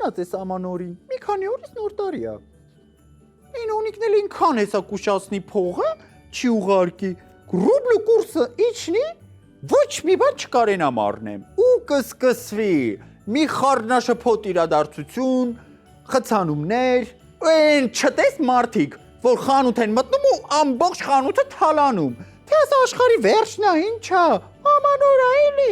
կանգնած ես ամանորին։ Մի քանի օրից նոր տարի է։ Այն օնիկն էլ ինքան հեսա կուշացնի փողը, չի ուղարկի։ Ռուբլու կուրսը իջնի, ոչ մի բան չկարենա մարնեմ։ Ու կսկսվի մի խառնաշփոթ իրադարձություն, խցանումներ, այն չտես մարդիկ, որ խանութ են մտնում ու ամբողջ խանութը թալանում։ Թե այս աշխարհի վերջն է, ինչա, ամանոր է էլի։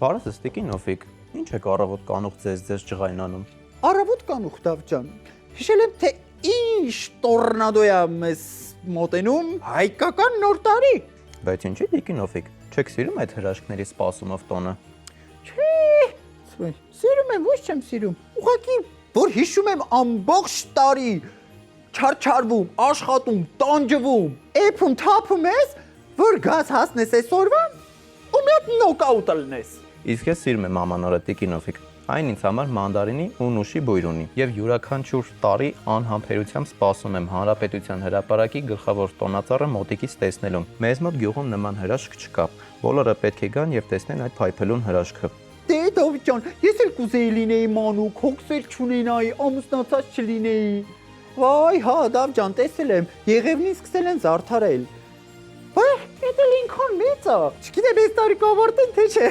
Բարեզ Տիկինովիկ, ինչ եք առավոտ կանուխ ձեզ ջղայնանում։ Առավոտ կանուխ Դավթ ջան, հիշել եմ թե ինչ տորնադո է մեզ մոտենում, հայկական նոր տարի։ Բայց ինչի Տիկինովիկ, չեք սիրում այդ հրաշքների սպասումով տոնը։ Չէ, սիրում եմ, ոչ չեմ սիրում։ Ուղղակի որ հիշում եմ ամբողջ տարի չարչարվում, աշխատում, տանջվում, էփում թափում ես, որ գազ հասնես այսօրվան ու մի հատ նոկաուտ լնես։ Իսկ ես սիրում եմ ամանորը Տիկինովիկ։ Այն ինձ համար մանդարինի ու նուշի բույր ունի եւ յուրաքանչյուր տարի անհամբերությամբ սպասում եմ Հանրապետության հրապարակի գլխավոր տոնածառը մոտիկից տեսնելուն։ Մեզ մոտ գյուղում նման հրաշք չկա։ Բոլորը պետք է գան եւ տեսնեն այդ փայփելուն հրաշքը։ Դե Դավթ ջան, ես էլ կուզեի լինեի մանուկ, հոգսեր չունենայի, ամուսնացած չլինեի։ Վայ, հա, Դավթ ջան, տեսել եմ, Եղևնին սկսել են զարդարել։ Բայց դա էլ ինքան մեծ է։ Չգիտեմ, այս տարի կավարտեն թե չէ։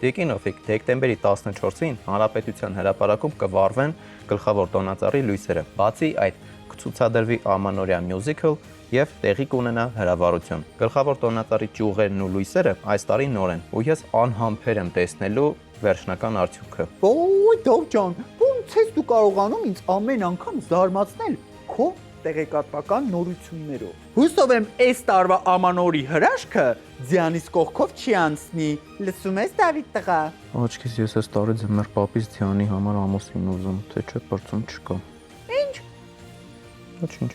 Տիկինովիկ, դեկտեմբերի 14-ին Հանրապետության հրապարակում կվարվեն գլխավոր տոնածառի լույսերը։ Բացի այդ, կցուցադրվի ամանորյա մյուզիկլ եւ տեղի կունենա հրավառություն։ Գլխավոր տոնածառի ճյուղերն ու լույսերը այս տարի նոր են, ու ես անհամբեր եմ տեսնելու վերջնական արդյունքը։ Ոյ, Դավթ ջան, ո՞նց ես դու կարողանում ինձ ամեն անգամ զարմացնել քո տեղեկատվական նորություններով։ Հուսով եմ, այս տարվա ամանորի հրաշքը ձյանից կողքով չի անցնի։ Լսում ես, Դավիթ տղա։ Աչքիս ես այս տարի ձմեռ պապից ձյանի համար ամուսին ուզում, թե չէ բրծում չկա։ Ինչ։ Ոչինչ։